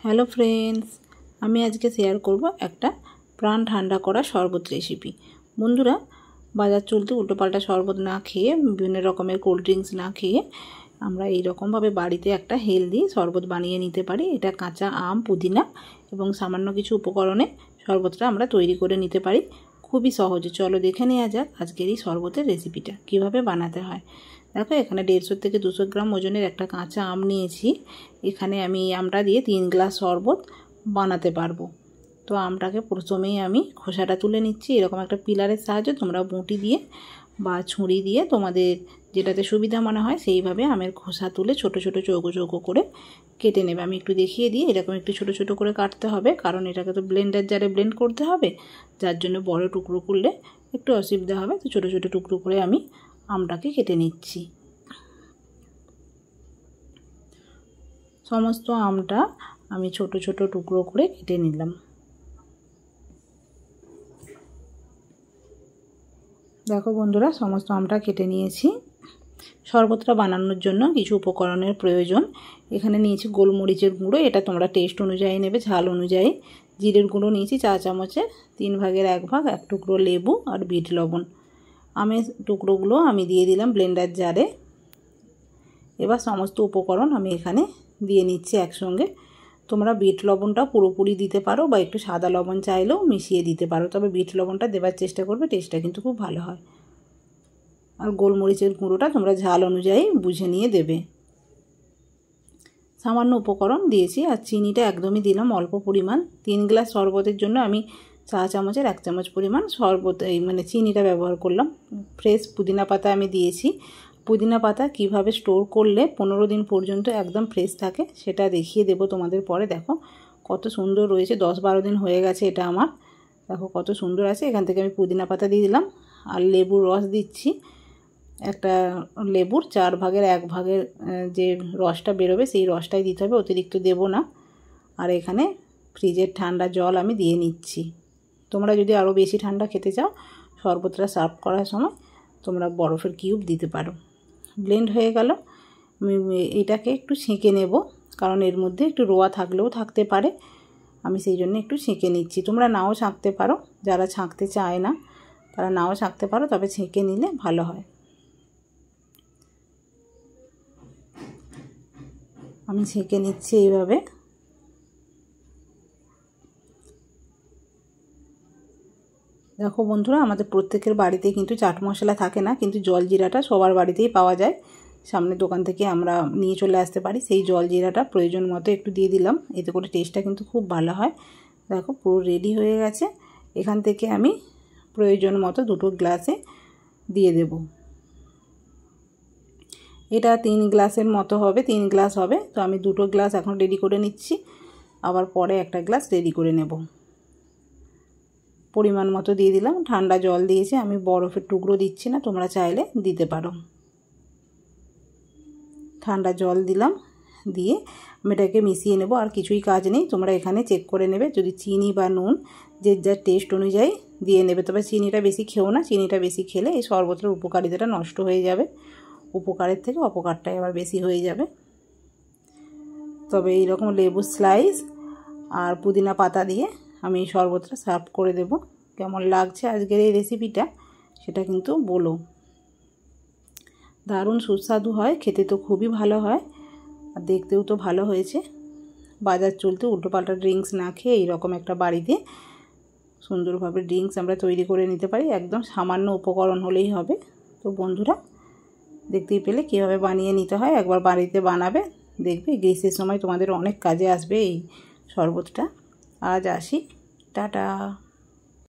Hello friends, আমি আজকে share করব একটা প্রাণ ঠান্ডা করা শরবত রেসিপি। বন্ধুরা, বাজার চলতে উল্টোপাল্টা শরবত না খেয়ে, বিভিন্ন রকমের কোল্ড ড্রিঙ্কস না খেয়ে আমরা এই রকমভাবে বাড়িতে একটা হেলদি শরবত বানিয়ে নিতে পারি। এটা কাঁচা আম, পুদিনা এবং সামান্য কিছু উপকরণে শরবতটা আমরা তৈরি করে নিতে পারি খুবই সহজে। চলো দেখে নেওয়া যাক আজকের এই শরবতের রেসিপিটা কীভাবে বানাতে হয়। দেখো, এখানে 150 থেকে 200 গ্রাম ওজনের একটা কাঁচা আম নিয়েছি। এখানে আমি এই আমটা দিয়ে 3 গ্লাস শরবত বানাতে পারবো। তো আমটাকে প্রথমেই আমি খোসাটা তুলে নিচ্ছি। এরকম একটা পিলারের সাহায্যে তোমরা বঁটি দিয়ে বা ছুরি দিয়ে তোমাদের যেটাতে সুবিধা মনে হয় সেইভাবে আমের খোসা তুলে ছোট ছোট চৌকো চৌকো করে কেটে নেবে। আমি একটু দেখিয়ে দিই, এরকম একটু ছোট ছোট করে কাটতে হবে, কারণ এটাকে তো ব্লেন্ডার জারে ব্লেন্ড করতে হবে, যার জন্য বড় টুকরো করলে একটু অসুবিধা হবে। তো ছোট ছোট টুকরো করে আমি আমটাকে কেটে নিচ্ছি। সমস্ত আমটা আমি ছোট ছোট টুকরো করে কেটে নিলাম। দেখো বন্ধুরা, সমস্ত আমটা কেটে নিয়েছি। শরবতটা বানানোর জন্য কিছু উপকরণের প্রয়োজন। এখানে নিয়েছি গোলমরিচের গুঁড়ো, এটা তোমরা টেস্ট অনুযায়ী নেবে, ঝাল অনুযায়ী। জিরের গুঁড়ো নিয়েছি চা চামচের 3 ভাগের 1 ভাগ, 1 টুকরো লেবু আর বিট লবণ। আমের টুকরোগুলো আমি দিয়ে দিলাম ব্লেন্ডার জারে। এবার সমস্ত উপকরণ আমি এখানে দিয়ে নিচ্ছি একসঙ্গে। তোমরা বিট লবণটা পুরোপুরি দিতে পারো বা একটু সাদা লবণ চাইলেও মিশিয়ে দিতে পারো, তবে বিট লবণটা দেওয়ার চেষ্টা করবে, টেস্টটা কিন্তু খুব ভালো হয়। আর গোলমরিচের গুঁড়োটা তোমরা ঝাল অনুযায়ী বুঝে নিয়ে দেবে। সামান্য উপকরণ দিয়েছি, আর চিনিটা একদমই দিলাম অল্প পরিমাণ। 3 গ্লাস শরবতের জন্য আমি চা চামচের 1 চামচ পরিমাণ শরবত চিনিটা ব্যবহার করলাম। ফ্রেশ পুদিনা পাতা আমি দিয়েছি। পুদিনা পাতা কিভাবে স্টোর করলে 15 দিন পর্যন্ত একদম ফ্রেশ থাকে সেটা দেখিয়ে দেবো তোমাদের পরে। দেখো কত সুন্দর রয়েছে, 10-12 দিন হয়ে গেছে এটা আমার। দেখো কত সুন্দর আছে। এখান থেকে আমি পুদিনা পাতা দিয়ে দিলাম, আর লেবুর রস দিচ্ছি। একটা লেবুর 4 ভাগের 1 ভাগের যে রসটা বেরোবে সেই রসটাই দিতে হবে, অতিরিক্ত দেব না। আর এখানে ফ্রিজের ঠান্ডা জল আমি দিয়ে নিচ্ছি। তোমরা যদি আরও বেশি ঠান্ডা খেতে চাও, শরবতটা সার্ভ করার সময় তোমরা বরফের কিউব দিতে পারো। ব্লেন্ড হয়ে গেল। আমি এটাকে একটু ছেঁকে নেব, কারণ এর মধ্যে একটু রোয়া থাকলেও থাকতে পারে, আমি সেই জন্য একটু ছেঁকে নিচ্ছি। তোমরা নাও ছাঁকতে পারো, যারা ছাঁকতে চায় না তারা নাও ছাঁকতে পারো, তবে ছেঁকে নিলে ভালো হয়। আমি ছেঁকে নিচ্ছি এইভাবে। দেখো বন্ধুরা, আমাদের প্রত্যেকের বাড়িতেই কিন্তু চাট মশলা থাকে না, কিন্তু জলজিরাটা সবার বাড়িতেই পাওয়া যায়। সামনের দোকান থেকে আমরা নিয়ে চলে আসতে পারি। সেই জলজিরাটা প্রয়োজন মতো একটু দিয়ে দিলাম, এতে করে টেস্টটা কিন্তু খুব ভালো হয়। দেখো পুরো রেডি হয়ে গেছে। এখান থেকে আমি প্রয়োজন মতো 2 গ্লাসে দিয়ে দেব। এটা 3 গ্লাসের মতো হবে, 3 গ্লাস হবে। তো আমি 2 গ্লাস এখন রেডি করে নিচ্ছি, আবার পরে একটা গ্লাস রেডি করে নেব। পরিমাণ মতো দিয়ে দিলাম। ঠান্ডা জল দিয়েছে, আমি বরফের টুকরো দিচ্ছি না, তোমরা চাইলে দিতে পারো। ঠান্ডা জল দিলাম, দিয়ে আমি এটাকে মিশিয়ে নেব। আর কিছুই কাজ নেই, তোমরা এখানে চেক করে নেবে, যদি চিনি বা নুন যে যার টেস্ট অনুযায়ী দিয়ে নেবে। তবে চিনিটা বেশি খেও না, চিনিটা বেশি খেলে এই শরবতের উপকারিতাটা নষ্ট হয়ে যাবে, উপকারের থেকে অপকারটাই আবার বেশি হয়ে যাবে। তবে এইরকম লেবু স্লাইস আর পুদিনা পাতা দিয়ে আমি এই শরবতটা সার্ভ করে দেব। কেমন লাগছে আজকের এই রেসিপিটা সেটা কিন্তু বলো। দারুণ সুস্বাদু হয়, খেতে তো খুবই ভালো হয়, আর দেখতেও তো ভালো হয়েছে। বাজার চলতে উল্টোপাল্টা ড্রিঙ্কস না খেয়ে এইরকম একটা বাড়িতে সুন্দরভাবে ড্রিঙ্কস আমরা তৈরি করে নিতে পারি, একদম সামান্য উপকরণ হলেই হবে। তো বন্ধুরা, দেখতেই পেলে কীভাবে বানিয়ে নিতে হয়, একবার বাড়িতে বানাবে, দেখবে গ্রীষ্মের সময় তোমাদের অনেক কাজে আসবে এই শরবতটা। আজ আসি, টাটা।